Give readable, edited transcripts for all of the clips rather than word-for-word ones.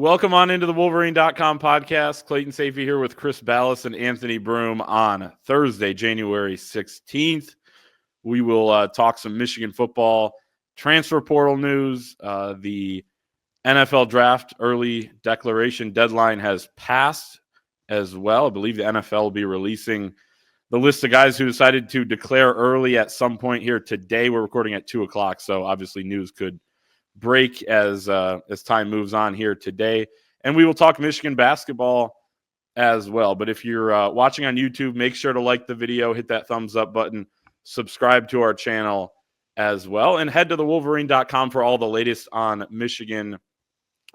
Welcome on into the Wolverine.com podcast. Clayton Safey here with Chris Ballas and Anthony Broom on Thursday, January 16th. We will talk some Michigan football, transfer portal news. The NFL draft early declaration deadline has passed as well. I believe the NFL will be releasing the list of guys who decided to declare early at some point here today. We're recording at 2 o'clock, so obviously news could break as time moves on here today. And we will talk Michigan basketball as well. But if you're watching on YouTube, make sure to like the video, hit that thumbs up button, subscribe to our channel as well, and head to the Wolverine.com for all the latest on Michigan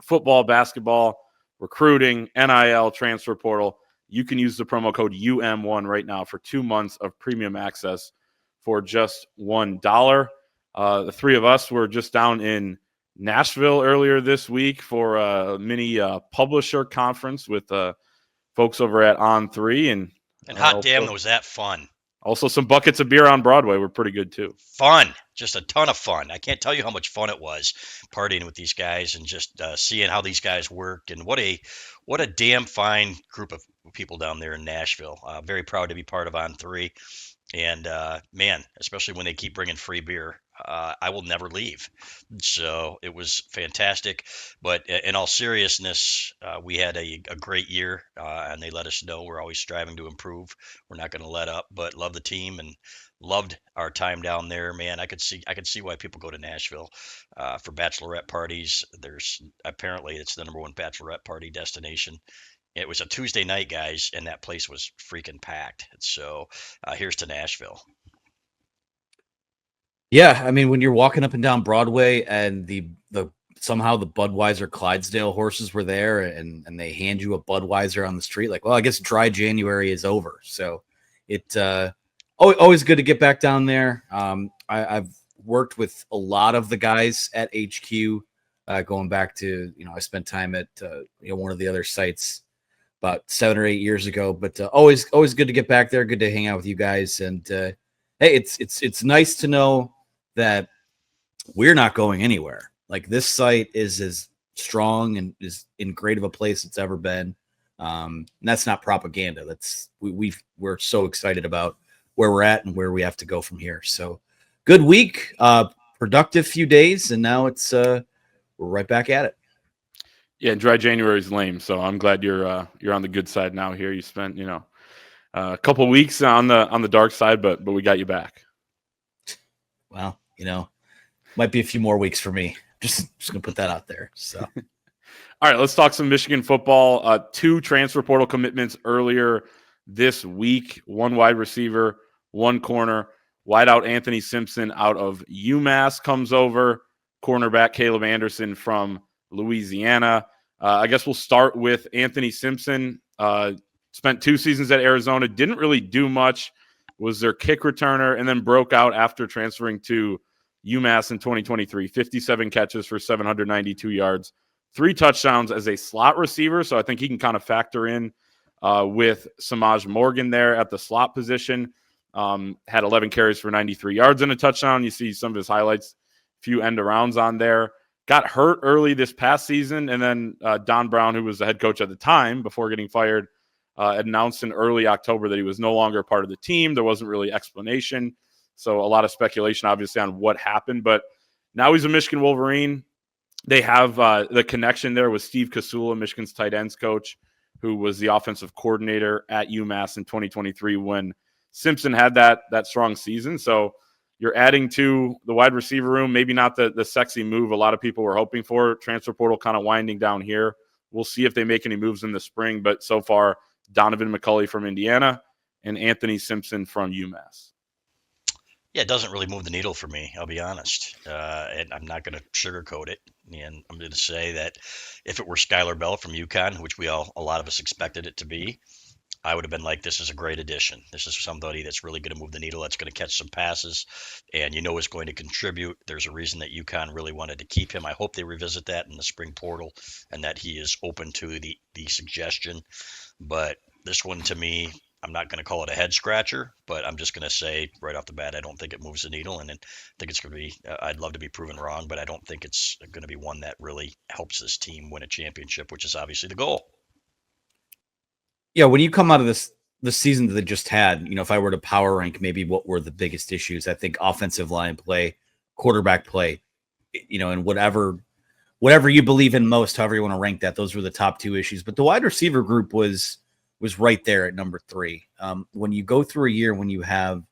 football, basketball, recruiting, NIL, transfer portal. You can use the promo code UM1 right now for 2 months of premium access for just $1. The three of us were just down in Nashville earlier this week for a mini publisher conference with folks over at On3. And hot damn, was that fun. Also some buckets of beer on Broadway were pretty good too. Fun. Just a ton of fun. I can't tell you how much fun it was partying with these guys and just seeing how these guys work. And what a damn fine group of people down there in Nashville. Very proud to be part of On3. And man, especially when they keep bringing free beer, I will never leave. So it was fantastic. But in all seriousness, we had a great year, and they let us know we're always striving to improve. We're not going to let up, but love the team and loved our time down there. Man, I could see why people go to Nashville for bachelorette parties. Apparently it's the number one bachelorette party destination. It was a Tuesday night, guys, and that place was freaking packed. So here's to Nashville. Yeah, I mean, when you're walking up and down Broadway and the somehow the Budweiser Clydesdale horses were there and they hand you a Budweiser on the street, like, well, I guess dry January is over. So it always good to get back down there. I've worked with a lot of the guys at HQ, going back to, I spent time at one of the other sites about 7 or 8 years ago, but always good to get back there. Good to hang out with you guys. And hey, it's nice to know that we're not going anywhere. Like, this site is as strong and is in great of a place it's ever been. And that's not propaganda. That's we're so excited about where we're at and where we have to go from here. So good week, productive few days, and now it's we're right back at it. Yeah, dry January is lame, so I'm glad you're on the good side now. Here, you spent a couple weeks on the dark side, but we got you back. Well, might be a few more weeks for me. Just gonna put that out there. So, all right, let's talk some Michigan football. 2 transfer portal commitments earlier this week. 1 wide receiver, 1 corner. Wideout Anthony Simpson out of UMass comes over. Cornerback Caleb Anderson from Louisiana. I guess we'll start with Anthony Simpson. Spent 2 seasons at Arizona. Didn't really do much. Was their kick returner, and then broke out after transferring to UMass in 2023. 57 catches for 792 yards. 3 touchdowns as a slot receiver, so I think he can kind of factor in with Samaj Morgan there at the slot position. Had 11 carries for 93 yards and a touchdown. You see some of his highlights, few end arounds on there. Got hurt early this past season, and then Don Brown, who was the head coach at the time before getting fired, announced in early October that he was no longer part of the team. There wasn't really explanation, so a lot of speculation, obviously, on what happened. But now he's a Michigan Wolverine. They have the connection there with Steve Kasula, Michigan's tight ends coach, who was the offensive coordinator at UMass in 2023 when Simpson had that strong season. So you're adding to the wide receiver room, maybe not the sexy move a lot of people were hoping for. Transfer portal kind of winding down here. We'll see if they make any moves in the spring, but so far, Donovan McCulley from Indiana and Anthony Simpson from UMass. Yeah, it doesn't really move the needle for me, I'll be honest. And I'm not going to sugarcoat it. And I'm going to say that if it were Skylar Bell from UConn, which a lot of us expected it to be, I would have been like, this is a great addition. This is somebody that's really going to move the needle, that's going to catch some passes, and is going to contribute. There's a reason that UConn really wanted to keep him. I hope they revisit that in the spring portal and that he is open to the suggestion. But this one, to me, I'm not going to call it a head scratcher, but I'm just going to say right off the bat, I don't think it moves the needle, and I think it's going to be. I'd love to be proven wrong, but I don't think it's going to be one that really helps this team win a championship, which is obviously the goal. Yeah, when you come out of the season that they just had, if I were to power rank maybe what were the biggest issues, I think offensive line play, quarterback play, and whatever you believe in most, however you want to rank that, those were the top two issues. But the wide receiver group was right there at number 3. When you go through a year when you have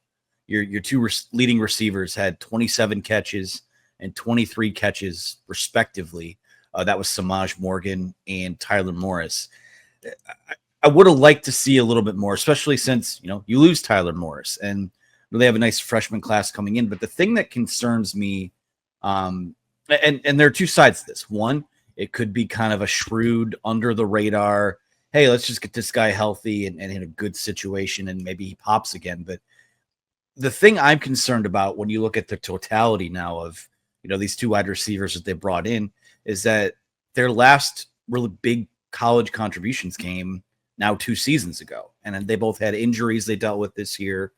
your two leading receivers had 27 catches and 23 catches respectively, that was Samaj Morgan and Tyler Morris. I would have liked to see a little bit more, especially since you lose Tyler Morris and they have a nice freshman class coming in. But the thing that concerns me, and there are two sides to this. One, it could be kind of a shrewd, under the radar, hey, let's just get this guy healthy and in a good situation, and maybe he pops again. But the thing I'm concerned about when you look at the totality now of these two wide receivers that they brought in is that their last really big college contributions came now 2 seasons ago, and they both had injuries they dealt with this year.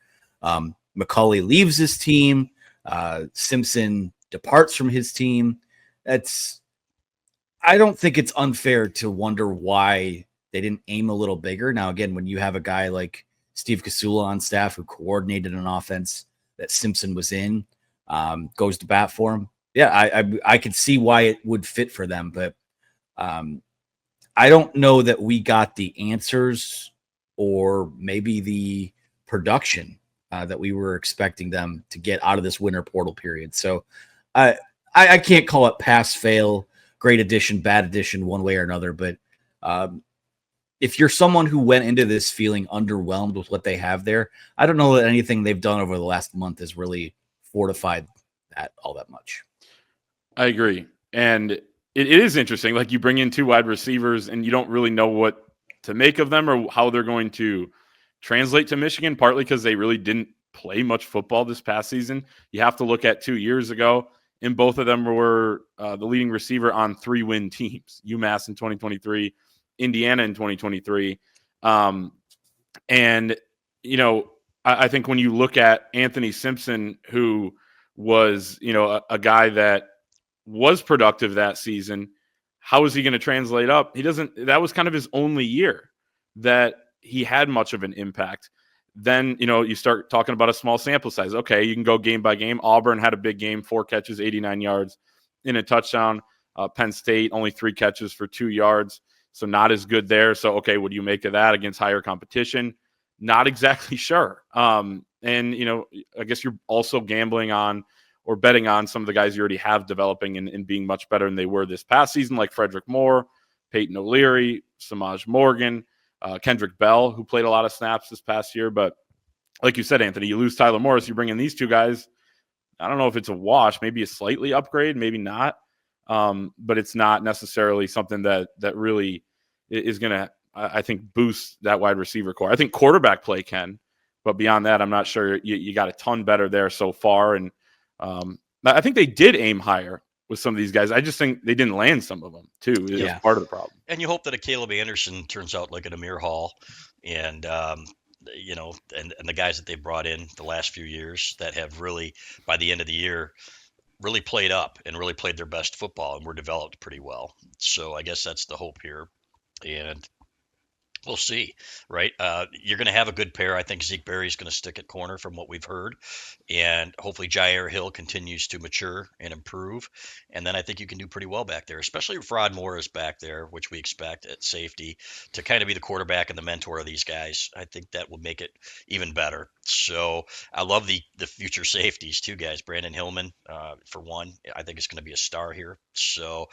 McCauley leaves his team. Simpson departs from his team. I don't think it's unfair to wonder why they didn't aim a little bigger. Now, again, when you have a guy like Steve Kasula on staff who coordinated an offense that Simpson was in, goes to bat for him. Yeah, I could see why it would fit for them, but I don't know that we got the answers or maybe the production that we were expecting them to get out of this winter portal period. So I can't call it pass, fail, great addition, bad addition, one way or another. But if you're someone who went into this feeling underwhelmed with what they have there, I don't know that anything they've done over the last month has really fortified that all that much. I agree. And it is interesting. Like, you bring in 2 wide receivers and you don't really know what to make of them or how they're going to translate to Michigan, partly because they really didn't play much football this past season. You have to look at 2 years ago, and both of them were the leading receiver on 3-win teams, UMass in 2023, Indiana in 2023. And, I think when you look at Anthony Simpson, who was, a guy that was productive that season, how is he going to translate up? That was kind of his only year that he had much of an impact. Then, you start talking about a small sample size. Okay, you can go game by game. Auburn had a big game, 4 catches, 89 yards in a touchdown. Penn State, only 3 catches for 2 yards. So not as good there. So, okay, what do you make of that against higher competition? Not exactly sure. And, I guess you're also gambling on or betting on some of the guys you already have developing and being much better than they were this past season, like Frederick Moore, Peyton O'Leary, Samaj Morgan, Kendrick Bell, who played a lot of snaps this past year. But like you said, Anthony, you lose Tyler Morris, you bring in these 2 guys. I don't know if it's a wash, maybe a slightly upgrade, maybe not. But it's not necessarily something that really is going to, I think, boost that wide receiver core. I think quarterback play can, but beyond that, I'm not sure you got a ton better there so far. And I think they did aim higher with some of these guys. I just think they didn't land some of them too. It's part of the problem. And you hope that a Caleb Anderson turns out like an Amir Hall, and and the guys that they brought in the last few years that have really, by the end of the year, really played up and really played their best football and were developed pretty well. So I guess that's the hope here. And we'll see, right? You're going to have a good pair. I think Zeke Berry's going to stick at corner from what we've heard. And hopefully Jair Hill continues to mature and improve. And then I think you can do pretty well back there, especially if Rod Moore is back there, which we expect at safety, to kind of be the quarterback and the mentor of these guys. I think that would make it even better. So I love the future safeties too, guys. Brandon Hillman, for one, I think is going to be a star here. So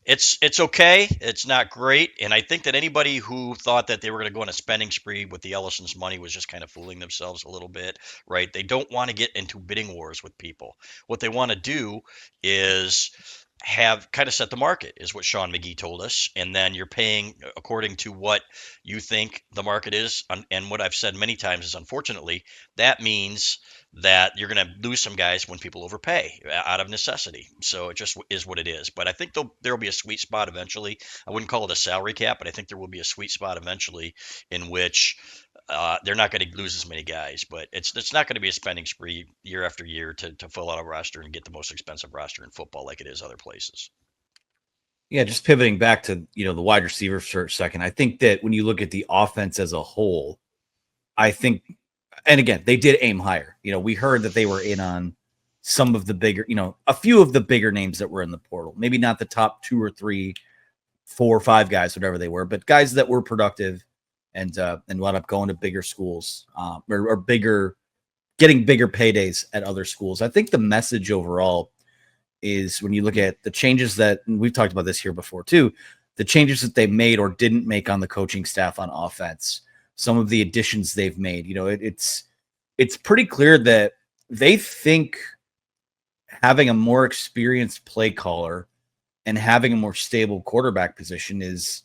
it's okay. It's not great. And I think that anybody who thought that they were going to go on a spending spree with the Ellison's money was just kind of fooling themselves a little bit, right? They don't want to get into bidding wars with people. What they want to do is have kind of set the market, is what Sean McGee told us. And then you're paying according to what you think the market is. And what I've said many times is, unfortunately, that means that you're going to lose some guys when people overpay out of necessity. So it just is what it is. But I think there'll be a sweet spot eventually. I wouldn't call it a salary cap, but I think there will be a sweet spot eventually in which they're not going to lose as many guys, but it's not going to be a spending spree year after year to fill out a roster and get the most expensive roster in football like it is other places. Yeah, just pivoting back to the wide receiver for a second. I think that when you look at the offense as a whole, I think, and again, they did aim higher. We heard that they were in on some of the bigger, a few of the bigger names that were in the portal. Maybe not the top 2 or 3, 4 or 5 guys, whatever they were, but guys that were productive and wound up going to bigger schools, or bigger, getting bigger paydays at other schools. I think the message overall is, when you look at the changes that, and we've talked about this here before too, the changes that they made or didn't make on the coaching staff on offense, some of the additions they've made, it's pretty clear that they think having a more experienced play caller and having a more stable quarterback position is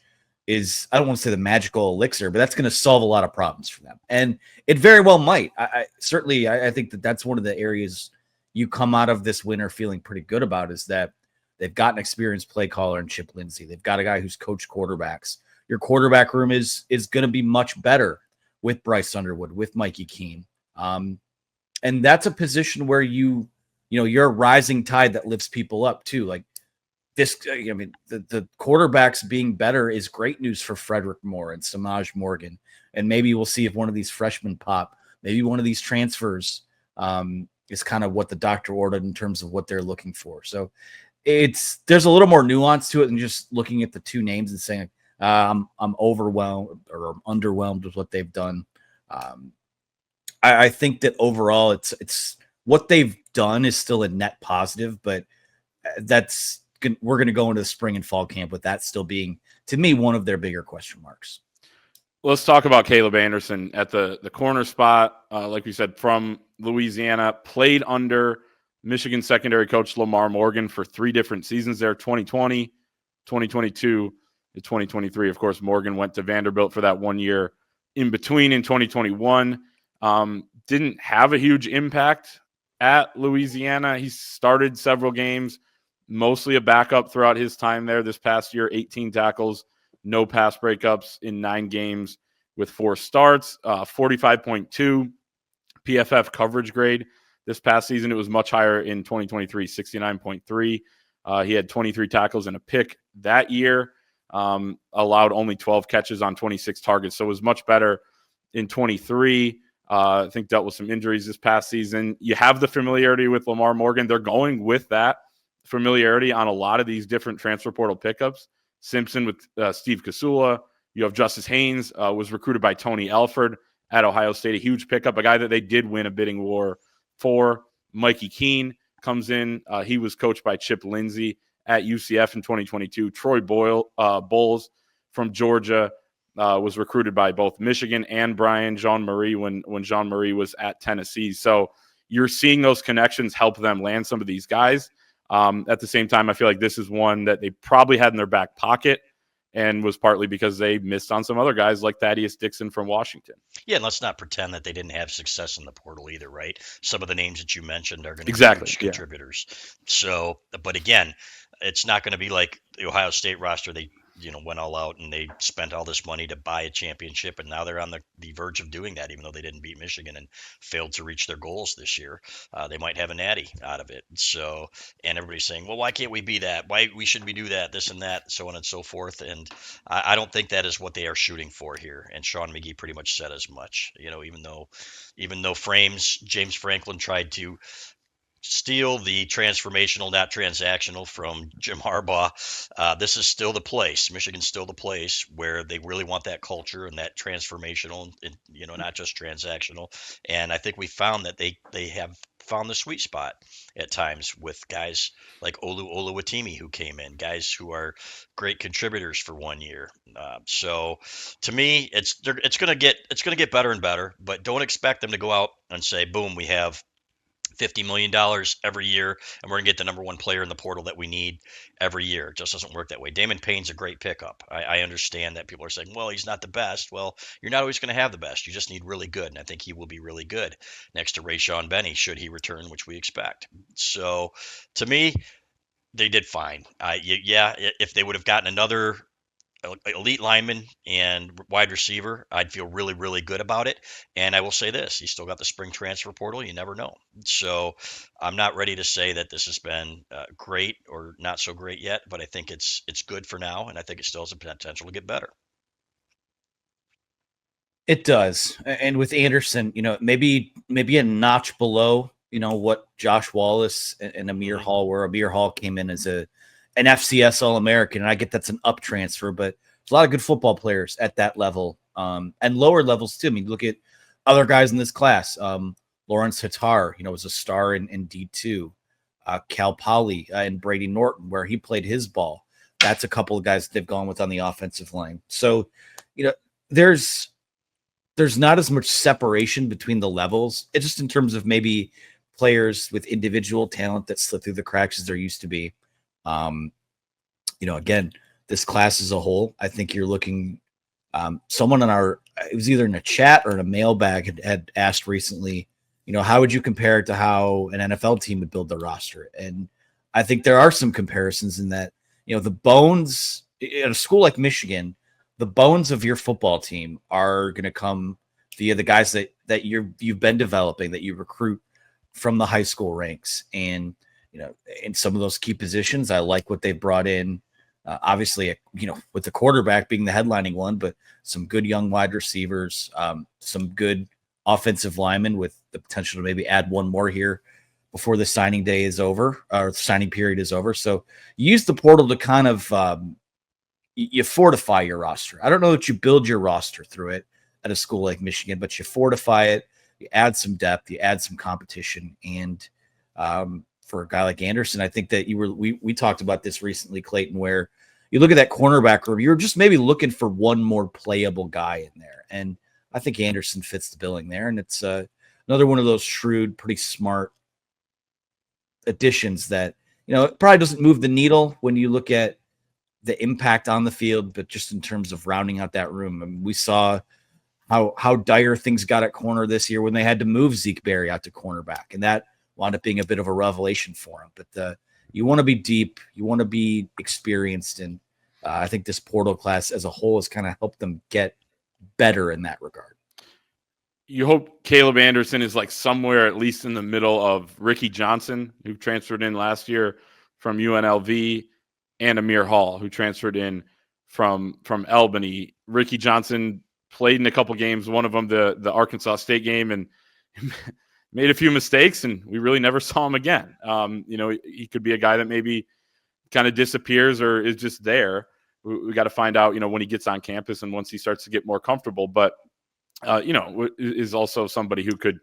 I don't want to say the magical elixir, but that's going to solve a lot of problems for them. And it very well might. I certainly think that that's one of the areas you come out of this winter feeling pretty good about, is that they've got an experienced play caller in Chip Lindsey. They've got a guy who's coached quarterbacks. Your quarterback room is going to be much better with Bryce Underwood, with Mikey Keene. And that's a position where you're a rising tide that lifts people up too. Like this, the quarterbacks being better is great news for Frederick Moore and Samaj Morgan. And maybe we'll see if one of these freshmen pop, maybe one of these transfers, is kind of what the doctor ordered in terms of what they're looking for. So there's a little more nuance to it than just looking at the 2 names and saying, I'm overwhelmed or I'm underwhelmed with what they've done. I think that overall it's what they've done is still a net positive, but we're going to go into the spring and fall camp with that still being, to me, one of their bigger question marks. Let's talk about Caleb Anderson at the corner spot. Like we said, from Louisiana, played under Michigan secondary coach Lamar Morgan for 3 different seasons there, 2020, 2022, and 2023. Of course, Morgan went to Vanderbilt for that 1 year in between in 2021. Didn't have a huge impact at Louisiana. He started several games, mostly a backup throughout his time there. This past year, 18 tackles, no pass breakups in 9 games with 4 starts, 45.2 PFF coverage grade. This past season, it was much higher in 2023, 69.3. He had 23 tackles and a pick that year, allowed only 12 catches on 26 targets. So it was much better in 23. I think dealt with some injuries this past season. You have the familiarity with Lamar Morgan. They're going with that familiarity on a lot of these different transfer portal pickups. Simpson with Steve Kasula. You have Justice Haynes, was recruited by Tony Alford at Ohio State, a huge pickup, a guy that they did win a bidding war for. Mikey Keene comes in. He was coached by Chip Lindsey at UCF in 2022. Troy Bowles from Georgia was recruited by both Michigan and Brian Jean-Marie when Jean-Marie was at Tennessee. So you're seeing those connections help them land some of these guys. At the same time, I feel like this is one that they probably had in their back pocket, and was partly because they missed on some other guys like Thaddeus Dixon from Washington. Yeah, and let's not pretend that they didn't have success in the portal either, right? Some of the names that you mentioned are going to be huge contributors. So, but again, it's not going to be like the Ohio State roster. They went all out and they spent all this money to buy a championship, and now they're on the verge of doing that, even though they didn't beat Michigan and failed to reach their goals this year. They might have a natty out of it. So, and everybody's saying, well, why can't we be that? Why should we do that? This and that, so on and so forth. And I don't think that is what they are shooting for here. And Sean McGee pretty much said as much. Even though James Franklin tried to steal the transformational, not transactional from Jim Harbaugh. This is still the place. Michigan's still the place where they really want that culture and that transformational, and, not just transactional. And I think we found that they have found the sweet spot at times with guys like Olu Oluwatimi who came in, guys who are great contributors for 1 year. So to me, it's going to get better and better, but don't expect them to go out and say, boom, we have $50 million every year, and we're going to get the number 1 player in the portal that we need every year. It just doesn't work that way. Damon Payne's a great pickup. I understand that people are saying, well, he's not the best. Well, you're not always going to have the best. You just need really good, and I think he will be really good next to Rayshon Benny, should he return, which we expect. So, to me, they did fine. If they would have gotten another elite lineman and wide receiver, I'd feel really, really good about it. And I will say this: you still got the spring transfer portal. You never know. So I'm not ready to say that this has been great or not so great yet, but I think it's good for now, and I think it still has the potential to get better. It does. And with Anderson, maybe a notch below, what Josh Wallace and Amir Hall were. Amir Hall came in as an FCS All-American, and I get that's an up transfer, but there's a lot of good football players at that level, and lower levels too. I mean, look at other guys in this class. Lawrence Hattar, was a star in D2. Cal Poly and Brady Norton, where he played his ball. That's a couple of guys that they've gone with on the offensive line. So, there's not as much separation between the levels. It's just in terms of maybe players with individual talent that slip through the cracks as there used to be. Again, this class as a whole, I think you're looking. Someone it was either in a chat or in a mailbag had asked recently, how would you compare it to how an NFL team would build their roster? And I think there are some comparisons in that, the bones at a school like Michigan, the bones of your football team are going to come via the guys that you've been developing, that you recruit from the high school ranks. And, in some of those key positions, I like what they've brought in. Obviously, with the quarterback being the headlining one, but some good young wide receivers, some good offensive linemen with the potential to maybe add one more here before the signing day is over, or the signing period is over. So use the portal to kind of, you fortify your roster. I don't know that you build your roster through it at a school like Michigan, but you fortify it, you add some depth, you add some competition. And for a guy like Anderson, I think that we talked about this recently, Clayton, where you look at that cornerback room, you're just maybe looking for one more playable guy in there. And I think Anderson fits the billing there. And it's another one of those shrewd, pretty smart additions that, it probably doesn't move the needle when you look at the impact on the field, but just in terms of rounding out that room. I mean, we saw how dire things got at corner this year when they had to move Zeke Berry out to cornerback, and that wound up being a bit of a revelation for him. But you want to be deep, you want to be experienced, and I think this portal class as a whole has kind of helped them get better in that regard. You hope Caleb Anderson is like somewhere at least in the middle of Ricky Johnson, who transferred in last year from UNLV, and Amir Hall, who transferred in from Albany. Ricky Johnson played in a couple games, one of them the Arkansas State game, and made a few mistakes, and we really never saw him again. He could be a guy that maybe kind of disappears or is just there. We got to find out, when he gets on campus and once he starts to get more comfortable. But is also somebody who could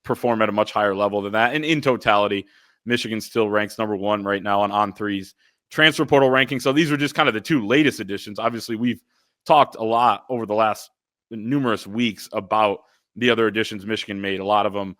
perform at a much higher level than that. And in totality, Michigan still ranks number one right now on threes transfer portal ranking. So these are just kind of the two latest additions. Obviously, we've talked a lot over the last numerous weeks about the other additions Michigan made. A lot of them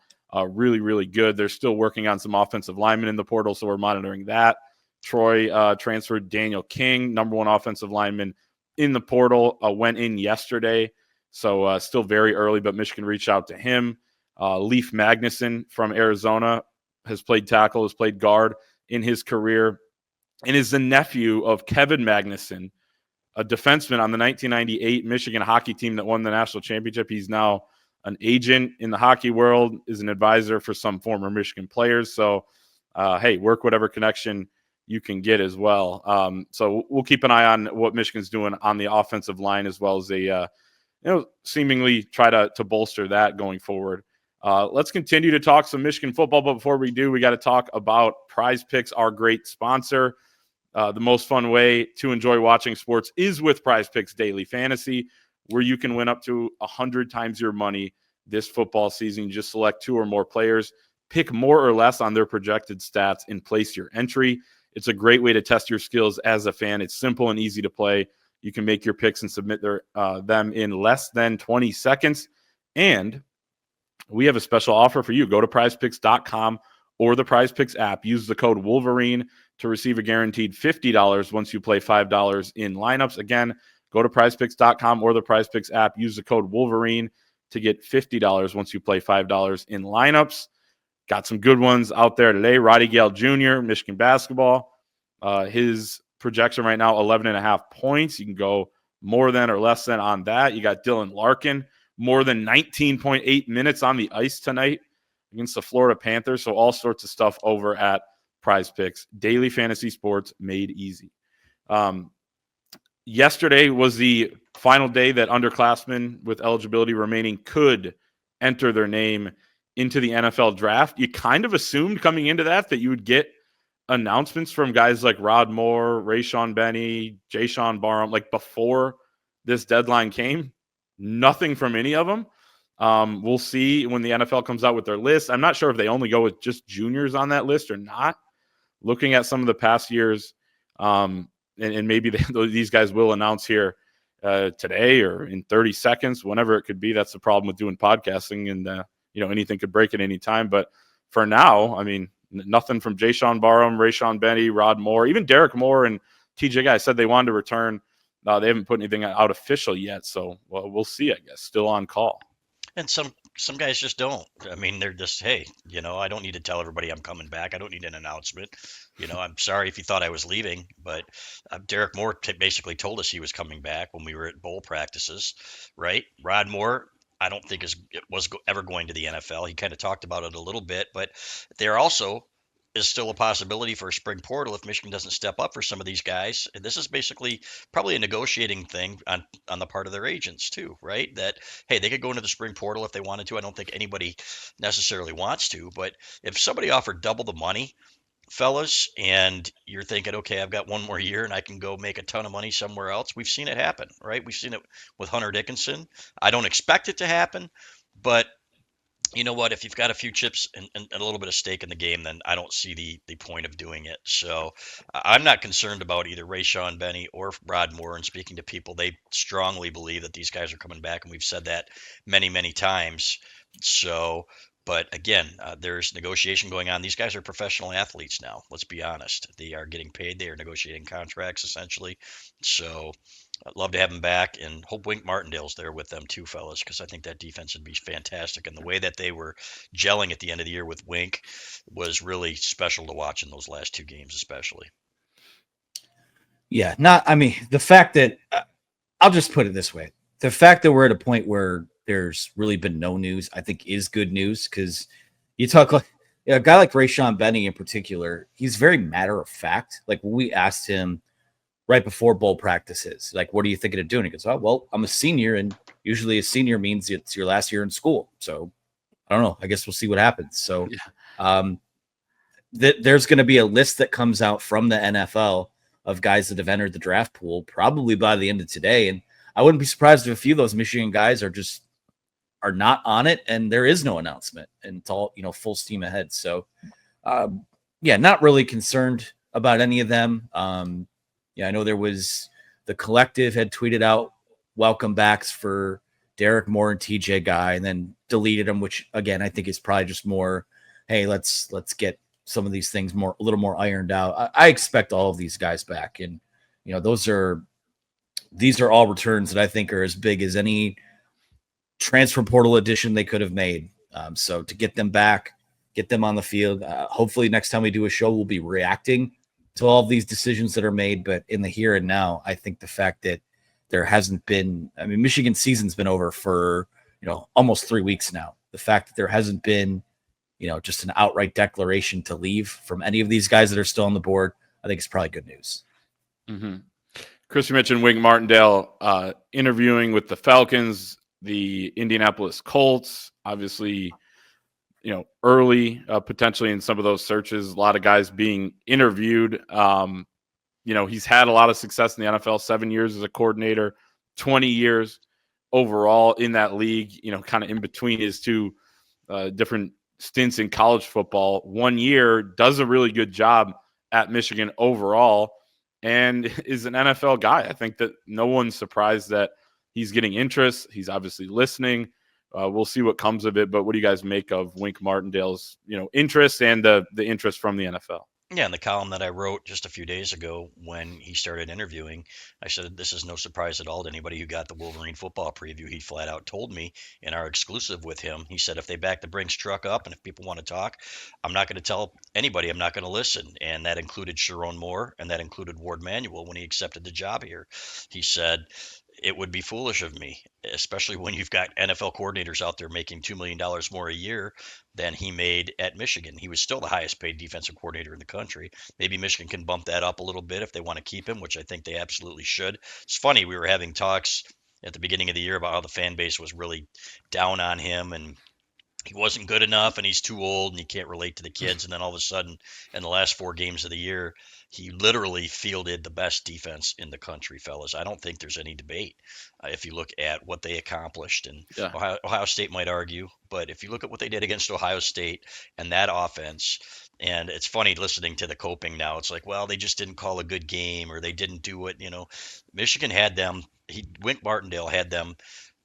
really, really good. They're still working on some offensive linemen in the portal, so we're monitoring that. Troy transferred Daniel King, number one offensive lineman in the portal, went in yesterday. So still very early, but Michigan reached out to him. Leif Magnuson from Arizona has played tackle, has played guard in his career, and is the nephew of Kevin Magnuson, a defenseman on the 1998 Michigan hockey team that won the national championship. He's now an agent in the hockey world, is an advisor for some former Michigan players. So, hey, work whatever connection you can get as well. So we'll keep an eye on what Michigan's doing on the offensive line, as well as they seemingly try to bolster that going forward. Let's continue to talk some Michigan football, but before we do, we got to talk about Prizepicks, our great sponsor. The most fun way to enjoy watching sports is with Prizepicks Daily Fantasy, where you can win up to 100 times your money this football season. You just select two or more players, pick more or less on their projected stats, and place your entry. It's a great way to test your skills as a fan. It's simple and easy to play. You can make your picks and submit them in less than 20 seconds. And we have a special offer for you. Go to prizepicks.com or the Prizepicks app. Use the code Wolverine to receive a guaranteed $50 once you play $5 in lineups. Again, go to prizepicks.com or the Prizepicks app. Use the code Wolverine to get $50 once you play $5 in lineups. Got some good ones out there today. Roddy Gale Jr., Michigan basketball. His projection right now, 11.5 points. You can go more than or less than on that. You got Dylan Larkin, more than 19.8 minutes on the ice tonight against the Florida Panthers. So all sorts of stuff over at Prizepicks. Daily fantasy sports made easy. Yesterday was the final day that underclassmen with eligibility remaining could enter their name into the NFL draft. You kind of assumed coming into that you would get announcements from guys like Rod Moore, Rayshon Benny, Jayshawn Barham, like before this deadline came. Nothing from any of them. We'll see when the NFL comes out with their list. I'm not sure if they only go with just juniors on that list or not. Looking at some of the past years, and maybe these guys will announce here today or in 30 seconds, whenever it could be. That's the problem with doing podcasting, and anything could break at any time. But for now, I mean, nothing from Jayshawn Barham, Rayshon Benny, Rod Moore, even Derek Moore and TJ Guy said they wanted to return. They haven't put anything out official yet, so we'll see. I guess still on call. And some guys just don't. I mean, they're just, hey, I don't need to tell everybody I'm coming back. I don't need an announcement. I'm sorry if you thought I was leaving, but Derek Moore basically told us he was coming back when we were at bowl practices, right? Rod Moore, I don't think was ever going to the NFL. He kind of talked about it a little bit, but there also is still a possibility for a spring portal if Michigan doesn't step up for some of these guys. And this is basically probably a negotiating thing on the part of their agents too, right? That, hey, they could go into the spring portal if they wanted to. I don't think anybody necessarily wants to, but if somebody offered double the money, fellas, and you're thinking, okay, I've got one more year and I can go make a ton of money somewhere else. We've seen it happen, right? We've seen it with Hunter Dickinson. I don't expect it to happen, but you know what? If you've got a few chips and a little bit of stake in the game, then I don't see the point of doing it. So I'm not concerned about either Rayshon Benny or Rod Moore. And speaking to people, they strongly believe that these guys are coming back, and we've said that many, many times. So, but again, there's negotiation going on. These guys are professional athletes now. Let's be honest. They are getting paid. They are negotiating contracts essentially. So I'd love to have them back, and hope Wink Martindale's there with them too, fellas, because I think that defense would be fantastic. And the way that they were gelling at the end of the year with Wink was really special to watch in those last two games, especially. Yeah, the fact that I'll just put it this way. The fact that we're at a point where there's really been no news, I think is good news, because you talk like a guy like Rayshon Benny in particular, he's very matter of fact. Like when we asked him right before bowl practices, like, what are you thinking of doing? He goes, oh, well, I'm a senior, and usually a senior means it's your last year in school. So I don't know. I guess we'll see what happens. So there's going to be a list that comes out from the NFL of guys that have entered the draft pool probably by the end of today. And I wouldn't be surprised if a few of those Michigan guys are not on it, and there is no announcement, and it's all, full steam ahead. So not really concerned about any of them. I know there was the collective had tweeted out welcome backs for Derek Moore and TJ Guy, and then deleted them, which again, I think is probably just more, hey, let's get some of these things a little more ironed out. I expect all of these guys back. And, these are all returns that I think are as big as any transfer portal addition they could have made. So to get them back, get them on the field, hopefully next time we do a show, we'll be reacting to all of these decisions that are made. But in the here and now, I think the fact that there hasn't been, Michigan season's been over for, almost 3 weeks now. The fact that there hasn't been, just an outright declaration to leave from any of these guys that are still on the board, I think it's probably good news. Mm-hmm. Chris, you mentioned Wink Martindale interviewing with the Falcons, the Indianapolis Colts, obviously, early potentially in some of those searches, a lot of guys being interviewed. He's had a lot of success in the NFL, 7 years as a coordinator, 20 years overall in that league, kind of in between his two different stints in college football. 1 year, does a really good job at Michigan overall, and is an NFL guy. I think that no one's surprised that he's getting interest. He's obviously listening. We'll see what comes of it. But what do you guys make of Wink Martindale's, interest and the interest from the NFL? Yeah, in the column that I wrote just a few days ago when he started interviewing, I said this is no surprise at all to anybody who got the Wolverine football preview. He flat out told me in our exclusive with him, he said if they back the Brinks truck up and if people want to talk, I'm not going to tell anybody, I'm not going to listen. And that included Sharon Moore and that included Ward Manuel when he accepted the job here. He said it would be foolish of me, especially when you've got NFL coordinators out there making $2 million more a year than he made at Michigan. He was still the highest paid defensive coordinator in the country. Maybe Michigan can bump that up a little bit if they want to keep him, which I think they absolutely should. It's funny, we were having talks at the beginning of the year about how the fan base was really down on him and he wasn't good enough and he's too old and he can't relate to the kids. And then all of a sudden, in the last 4 games of the year, he literally fielded the best defense in the country, fellas. I don't think there's any debate if you look at what they accomplished. And Yeah. Ohio State might argue, but if you look at what they did against Ohio State and that offense, and it's funny listening to the coping now. It's like, well, they just didn't call a good game or they didn't do it. Michigan had them. Wink Martindale had them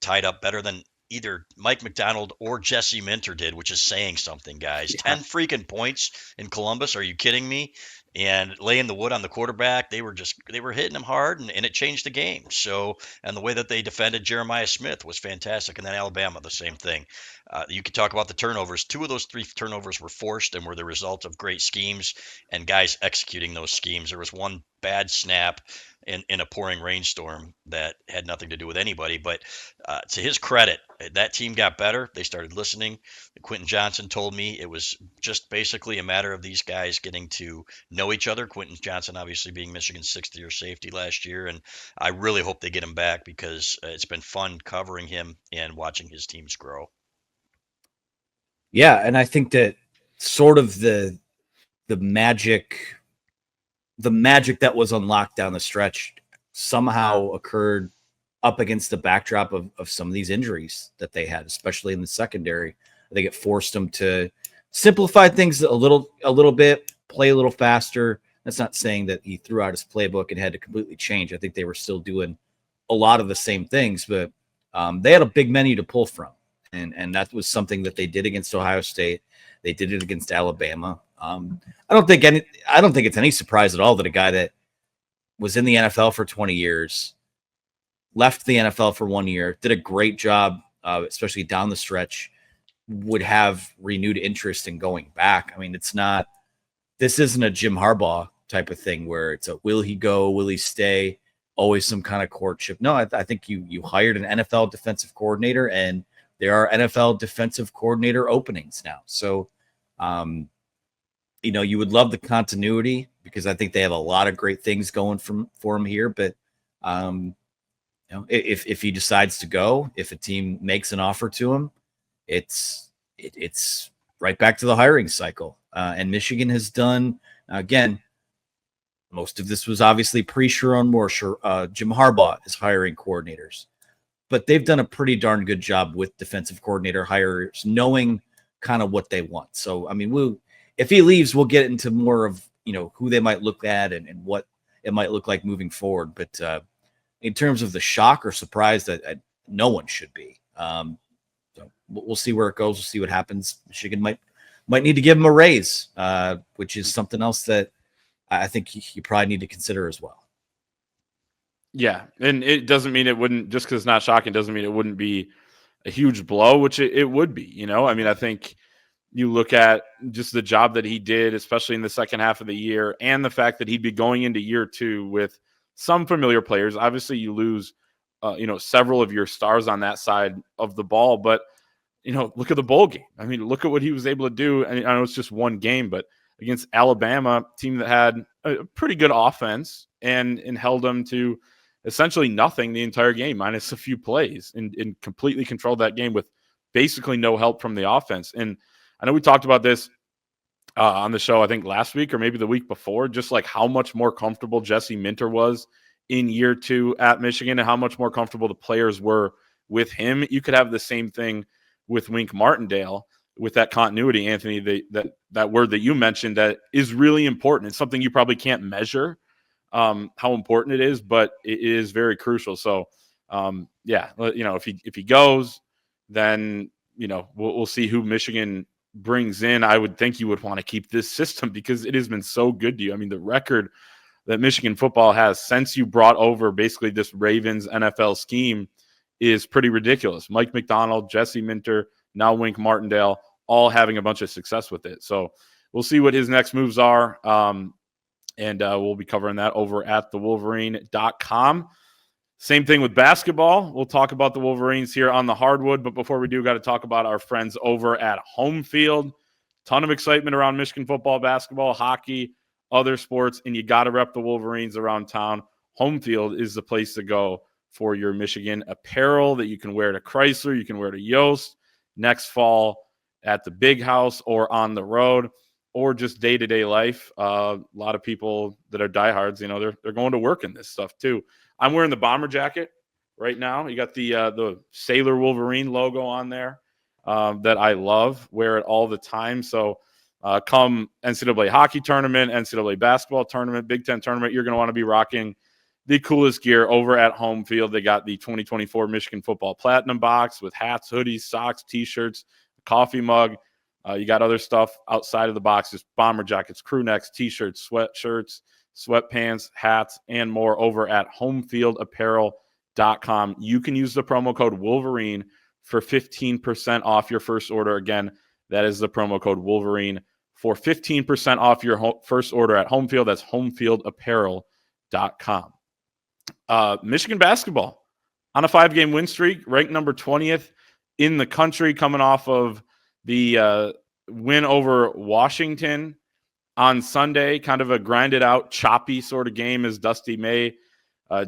tied up better than either Mike McDonald or Jesse Minter did, which is saying something, guys. Yeah. 10 freaking points in Columbus. Are you kidding me? And laying the wood on the quarterback, they were hitting him hard and it changed the game. So, and the way that they defended Jeremiah Smith was fantastic. And then Alabama, the same thing. You could talk about the turnovers. 2 of those 3 turnovers were forced and were the result of great schemes and guys executing those schemes. There was one bad snap in a pouring rainstorm that had nothing to do with anybody. But to his credit, that team got better. They started listening. Quentin Johnson told me it was just basically a matter of these guys getting to know each other. Quentin Johnson, obviously being Michigan's 6th-year safety last year. And I really hope they get him back because it's been fun covering him and watching his teams grow. Yeah, and I think that sort of the magic that was unlocked down the stretch somehow occurred up against the backdrop of some of these injuries that they had, especially in the secondary. I think it forced them to simplify things a little bit, play a little faster. That's not saying that he threw out his playbook and had to completely change. I think they were still doing a lot of the same things, but they had a big menu to pull from. And that was something that they did against Ohio State. They did it against Alabama. I don't think it's any surprise at all that a guy that was in the NFL for 20 years, left the NFL for 1 year, did a great job, especially down the stretch, would have renewed interest in going back. I mean, this isn't a Jim Harbaugh type of thing where it's a will he go, will he stay, always some kind of courtship. No, I think you hired an NFL defensive coordinator and there are NFL defensive coordinator openings now. So, you would love the continuity because I think they have a lot of great things going for him here. But, if he decides to go, if a team makes an offer to him, it's right back to the hiring cycle. And Michigan has done, again, most of this was obviously pre-Sharon Moore. Jim Harbaugh is hiring coordinators. But they've done a pretty darn good job with defensive coordinator hires, knowing kind of what they want. So, I mean, if he leaves, we'll get into more of, who they might look at and what it might look like moving forward. But in terms of the shock or surprise, that no one should be. So we'll see where it goes. We'll see what happens. Michigan might need to give him a raise, which is something else that I think you probably need to consider as well. Yeah, and it doesn't mean it wouldn't, just because it's not shocking, doesn't mean it wouldn't be a huge blow, which it would be. I mean, I think you look at just the job that he did, especially in the second half of the year, and the fact that he'd be going into year 2 with some familiar players. Obviously, you lose, several of your stars on that side of the ball, but look at the bowl game. I mean, look at what he was able to do. And I know it's just one game, but against Alabama, team that had a pretty good offense and held them to essentially nothing the entire game, minus a few plays, and completely controlled that game with basically no help from the offense. And I know we talked about this on the show, I think last week or maybe the week before, just like how much more comfortable Jesse Minter was in year 2 at Michigan and how much more comfortable the players were with him. You could have the same thing with Wink Martindale with that continuity, Anthony, that word that you mentioned that is really important. It's something you probably can't measure how important it is, but it is very crucial. So, if he goes, then we'll see who Michigan brings in, I would think you would want to keep this system because it has been so good to you. I mean, the record that Michigan football has since you brought over basically this Ravens NFL scheme is pretty ridiculous. Mike McDonald, Jesse Minter, now Wink Martindale, all having a bunch of success with it. So we'll see what his next moves are. And we'll be covering that over at thewolverine.com. Same thing with basketball. We'll talk about the Wolverines here on the hardwood. But before we do, got to talk about our friends over at Homefield. Ton of excitement around Michigan football, basketball, hockey, other sports, and you got to rep the Wolverines around town. Homefield is the place to go for your Michigan apparel that you can wear to Chrysler, you can wear to Yost next fall at the big house or on the road or just day-to-day life. A lot of people that are diehards, they're going to work in this stuff too. I'm wearing the bomber jacket right now. You got the Sailor Wolverine logo on there that I love. Wear it all the time. So come NCAA hockey tournament, NCAA basketball tournament, Big Ten tournament, you're going to want to be rocking the coolest gear over at Homefield. They got the 2024 Michigan Football Platinum box with hats, hoodies, socks, T-shirts, coffee mug. You got other stuff outside of the boxes, bomber jackets, crew necks, T-shirts, sweatshirts, sweatpants, hats, and more over at homefieldapparel.com. You can use the promo code Wolverine for 15% off your first order. Again, that is the promo code Wolverine for 15% off your first order at Homefield. That's homefieldapparel.com. Michigan basketball on a 5-game win streak, ranked number 20th in the country, coming off of the win over Washington on Sunday. Kind of a grinded out, choppy sort of game as Dusty May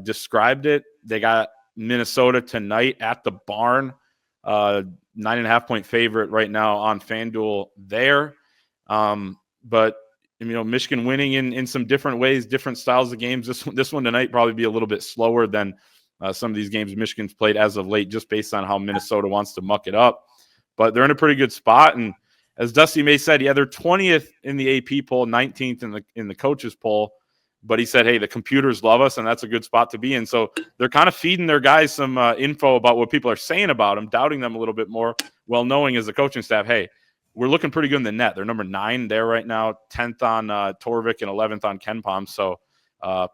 described it. They got Minnesota tonight at the Barn, 9.5-point favorite right now on FanDuel there. But Michigan winning in some different ways, different styles of games. This one tonight probably be a little bit slower than some of these games Michigan's played as of late, just based on how Minnesota wants to muck it up. But they're in a pretty good spot. And as Dusty May said, yeah, they're 20th in the AP poll, 19th in the coaches poll. But he said, hey, the computers love us, and that's a good spot to be in. So they're kind of feeding their guys some info about what people are saying about them, doubting them a little bit more, well knowing as the coaching staff, hey, we're looking pretty good in the net. They're number 9 there right now, 10th on Torvik and 11th on KenPom. So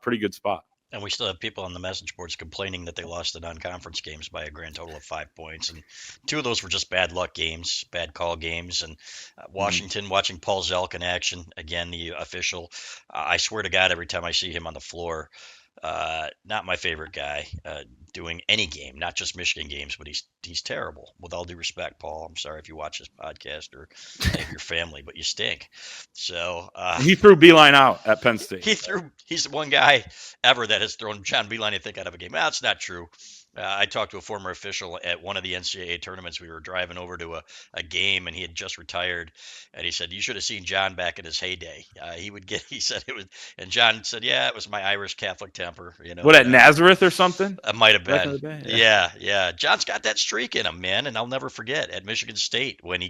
pretty good spot. And we still have people on the message boards complaining that they lost the non-conference games by a grand total of 5 points. And 2 of those were just bad luck games, bad call games. And Washington, watching Paul Zelk in action, again, the official, I swear to God, every time I see him on the floor, not my favorite guy doing any game, not just Michigan games, but he's terrible. With all due respect, Paul, I'm sorry if you watch this podcast or maybe your family, but you stink. So he threw Beeline out at Penn State. He's the one guy ever that has thrown John Beeline, I think, out of a game. That's not true. I talked to a former official at one of the NCAA tournaments. We were driving over to a game, and he had just retired. And he said, "You should have seen John back in his heyday. He said it was." And John said, "Yeah, it was my Irish Catholic temper." What, at Nazareth or something? It might have been. Day, yeah. John's got that streak in him, man. And I'll never forget at Michigan State when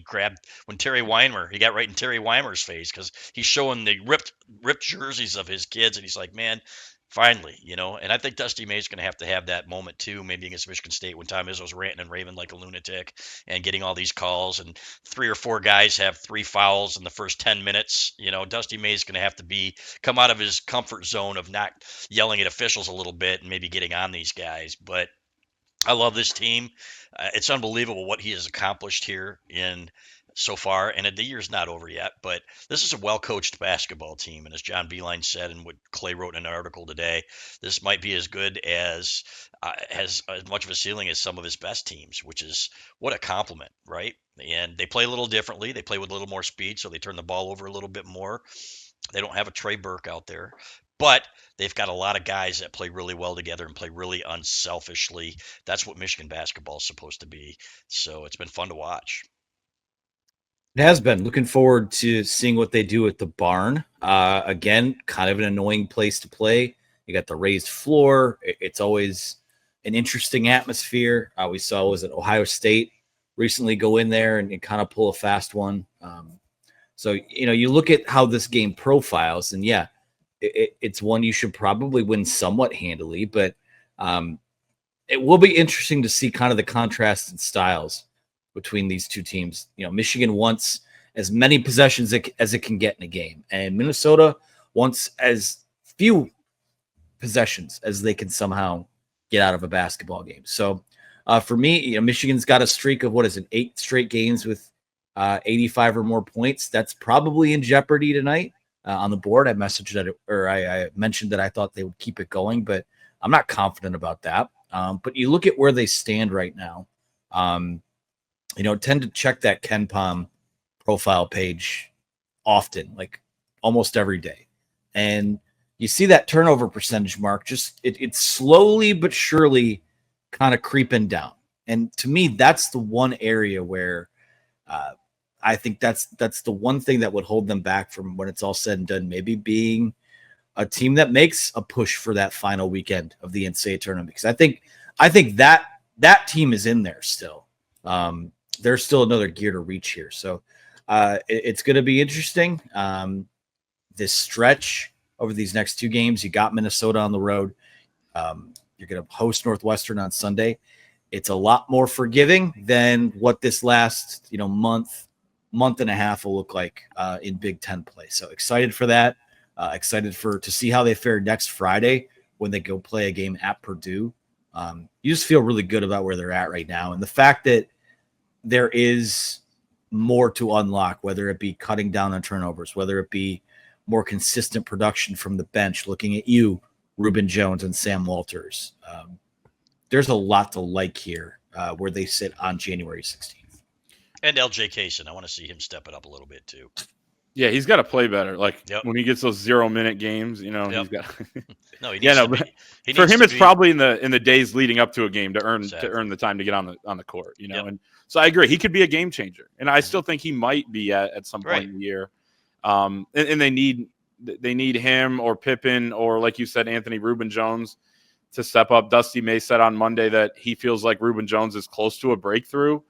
Terry Weimer, he got right in Terry Weimer's face because he's showing the ripped jerseys of his kids, and he's like, "Man, finally," and I think Dusty May's going to have that moment too, maybe against Michigan State when Tom Izzo's ranting and raving like a lunatic and getting all these calls and 3 or 4 guys have 3 fouls in the first 10 minutes. Dusty May's going to have to come out of his comfort zone of not yelling at officials a little bit and maybe getting on these guys. But I love this team. It's unbelievable what he has accomplished here so far, and the year's not over yet, but this is a well-coached basketball team. And as John Beeline said, and what Clay wrote in an article today, this might be as good as has as much of a ceiling as some of his best teams, which is what a compliment, right? And they play a little differently. They play with a little more speed, so they turn the ball over a little bit more. They don't have a Trey Burke out there, but they've got a lot of guys that play really well together and play really unselfishly. That's what Michigan basketball is supposed to be. So it's been fun to watch. It has been. Looking forward to seeing what they do at the Barn. Again, kind of an annoying place to play. You got the raised floor. It's always an interesting atmosphere. We saw, was it Ohio State recently go in there and kind of pull a fast one. So, you look at how this game profiles, and yeah, it's one you should probably win somewhat handily, but it will be interesting to see kind of the contrast in styles between these two teams. Michigan wants as many possessions as it can get in a game. And Minnesota wants as few possessions as they can somehow get out of a basketball game. So for me, Michigan's got a streak of 8 straight games with 85 or more points. That's probably in jeopardy tonight on the board. I mentioned that I thought they would keep it going, but I'm not confident about that. But you look at where they stand right now. Tend to check that KenPom profile page often, like almost every day, and you see that turnover percentage mark. Just it's slowly but surely kind of creeping down. And to me, that's the one area where I think that's the one thing that would hold them back from, when it's all said and done, maybe being a team that makes a push for that final weekend of the NCAA tournament. Because I think that team is in there still. There's still another gear to reach here. So it's going to be interesting. This stretch over these next 2 games, you got Minnesota on the road. You're going to host Northwestern on Sunday. It's a lot more forgiving than what this last month and a half will look like in Big Ten play. So excited for that. Excited to see how they fare next Friday when they go play a game at Purdue. You just feel really good about where they're at right now, and the fact that there is more to unlock, whether it be cutting down on turnovers, whether it be more consistent production from the bench, looking at you, Reuben Jones and Sam Walters. There's a lot to like here where they sit on January 16th. And LJ Kaysen, I want to see him step it up a little bit too. Yeah, he's got to play better. Like when he gets those 0-minute games, he's got. No, he needs to be. For him, it's probably in the days leading up to a game to earn the time to get on the court. And so I agree, he could be a game changer, and I still think he might be at some point in the year. And they need him or Pippen or, like you said, Anthony Reuben Jones to step up. Dusty May said on Monday that he feels like Reuben Jones is close to a breakthrough,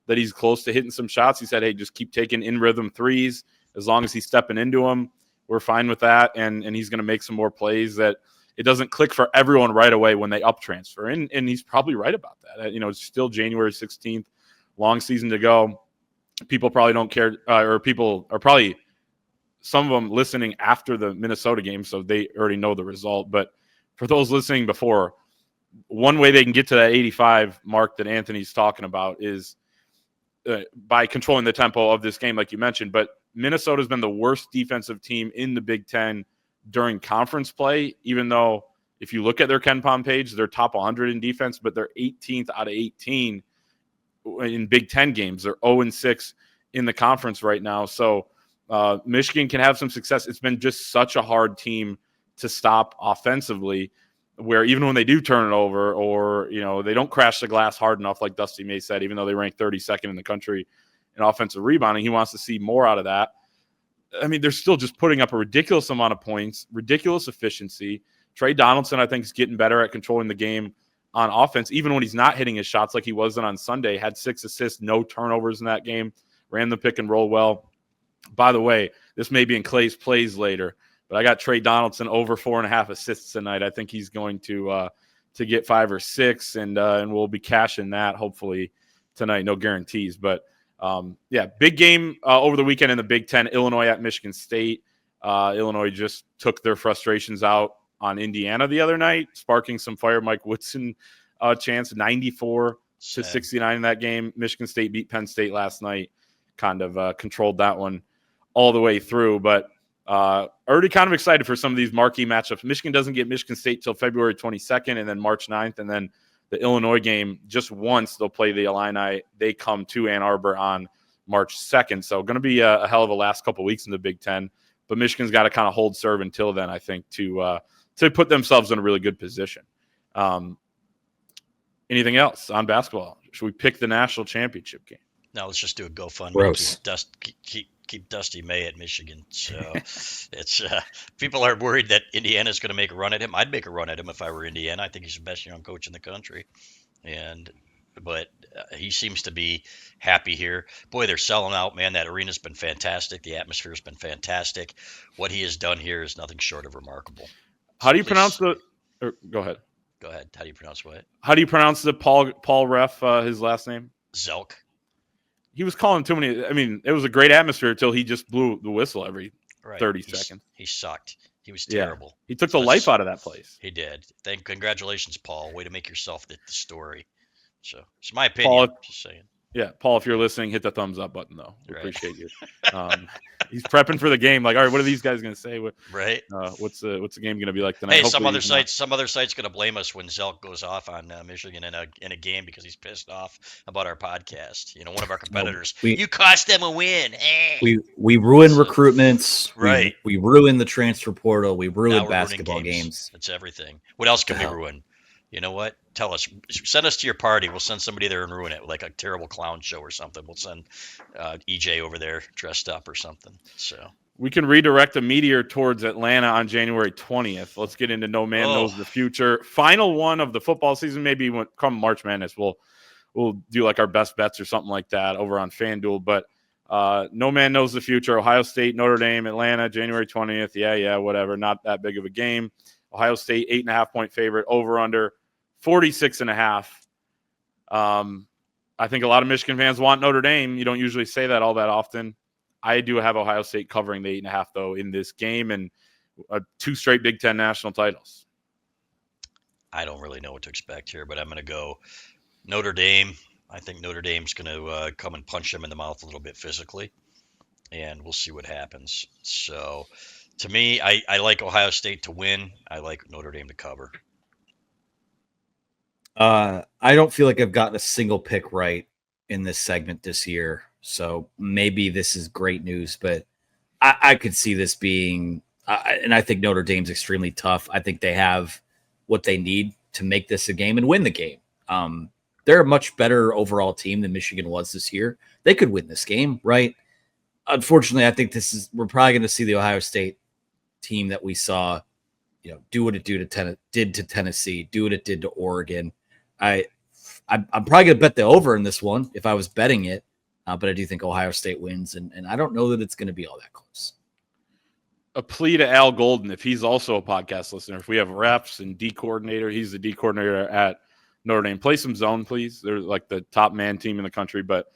that he's close to hitting some shots. He said, hey, just keep taking in-rhythm threes. As long as he's stepping into them, we're fine with that. And he's going to make some more plays that it doesn't click for everyone right away when they up transfer. And he's probably right about that. It's still January 16th, long season to go. People probably don't care, or people are probably – some of them listening after the Minnesota game, so they already know the result. But for those listening before, one way they can get to that 85 mark that Anthony's talking about is by controlling the tempo of this game, like you mentioned. But Minnesota's been the worst defensive team in the Big Ten during conference play, even though if you look at their KenPom page, they're top 100 in defense, but they're 18th out of 18 in Big Ten games. They're 0-6 in the conference right now. So Michigan can have some success. It's been just such a hard team to stop offensively, where even when they do turn it over or, they don't crash the glass hard enough, like Dusty May said, even though they rank 32nd in the country in offensive rebounding, he wants to see more out of that. I mean, they're still just putting up a ridiculous amount of points, ridiculous efficiency. Trey Donaldson, I think, is getting better at controlling the game on offense, even when he's not hitting his shots like he wasn't on Sunday. Had 6 assists, no turnovers in that game, ran the pick and roll well. By the way, this may be in Clay's plays later, but I got Trey Donaldson over 4.5 assists tonight. I think he's going to get 5 or 6, and we'll be cashing that hopefully tonight. No guarantees, but big game over the weekend in the Big Ten. Illinois at Michigan State. Illinois just took their frustrations out on Indiana the other night, sparking some fire. Mike Woodson chance 94-69 in that game. Michigan State beat Penn State last night. Kind of controlled that one all the way through, but already kind of excited for some of these marquee matchups. Michigan doesn't get Michigan State till February 22nd and then March 9th, and then the Illinois game just once they'll play the Illini. They come to Ann Arbor on March 2nd, so going to be a hell of a last couple weeks in the Big Ten, but Michigan's got to kind of hold serve until then, I think, to put themselves in a really good position. Anything else on basketball? Should we pick the national championship game? No, let's just do a GoFundMe. Gross. Keep Dusty May at Michigan. So it's people are worried that Indiana's going to make a run at him. I'd make a run at him if I were Indiana. I think he's the best young coach in the country, but he seems to be happy here. Boy, they're selling out, man. That arena's been fantastic. The atmosphere's been fantastic. What he has done here is nothing short of remarkable. How do you pronounce the? Go ahead. Go ahead. How do you pronounce what? How do you pronounce the Paul ref? His last name? Zelk. he was calling too many. I mean, it was a great atmosphere until he just blew the whistle every Right. 30 seconds. He sucked. He was Yeah. terrible. He took the life out of that place. He did. Congratulations, Paul. Way to make yourself the story. So it's my Paul, opinion. Just saying. Yeah, Paul, if you're listening, hit the thumbs up button, though. We Right. appreciate you. He's prepping for the game. Like, all right, what are these guys going to say? Right. What's the game going to be like tonight? Hey, Hopefully some other site's going to blame us when Zelk goes off on Michigan in a game because he's pissed off about our podcast. You know, one of our competitors. You cost them a win. We ruin recruitments. Right. We ruin the transfer portal. We ruin basketball games. It's everything. What else can we ruin? You know what? Tell us. Send us to your party. We'll send somebody there and ruin it, like a terrible clown show or something. We'll send EJ over there dressed up or something. So we can redirect a meteor towards Atlanta on January 20th. Let's get into No Man Knows the Future. Final one of the football season. Maybe come March Madness, we'll do like our best bets or something like that over on FanDuel. But No Man Knows the Future. Ohio State, Notre Dame, Atlanta, January 20th. Yeah, whatever. Not that big of a game. Ohio State 8.5-point favorite. Over under 46.5. I think a lot of Michigan fans want Notre Dame. You don't usually say that all that often. I do have Ohio State covering the 8.5 though in this game, and 2 straight Big Ten national titles. I don't really know what to expect here, but I'm going to go Notre Dame. I think Notre Dame's going to come and punch them in the mouth a little bit physically, and we'll see what happens. So, to me, I like Ohio State to win. I like Notre Dame to cover. I don't feel like I've gotten a single pick right in this segment this year. So maybe this is great news, but I could see this being, and I think Notre Dame's extremely tough. I think they have what they need to make this a game and win the game. They're a much better overall team than Michigan was this year. They could win this game, right? Unfortunately, I think we're probably going to see the Ohio State team that we saw, do what it did to Tennessee, do what it did to Oregon. I'm probably going to bet the over in this one if I was betting it, but I do think Ohio State wins, and I don't know that it's going to be all that close. A plea to Al Golden, if he's also a podcast listener, if we have refs and D coordinator, he's the D coordinator at Notre Dame. Play some zone, please. They're like the top man team in the country, but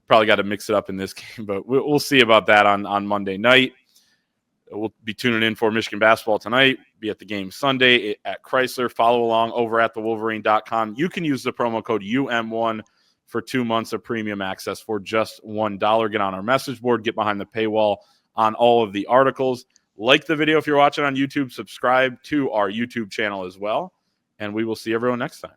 probably got to mix it up in this game. But we'll see about that on Monday night. We'll be tuning in for Michigan basketball tonight. Be at the game Sunday at Chrysler. Follow along over at thewolverine.com. You can use the promo code UM1 for 2 months of premium access for just $1. Get on our message board. Get behind the paywall on all of the articles. Like the video if you're watching on YouTube. Subscribe to our YouTube channel as well. And we will see everyone next time.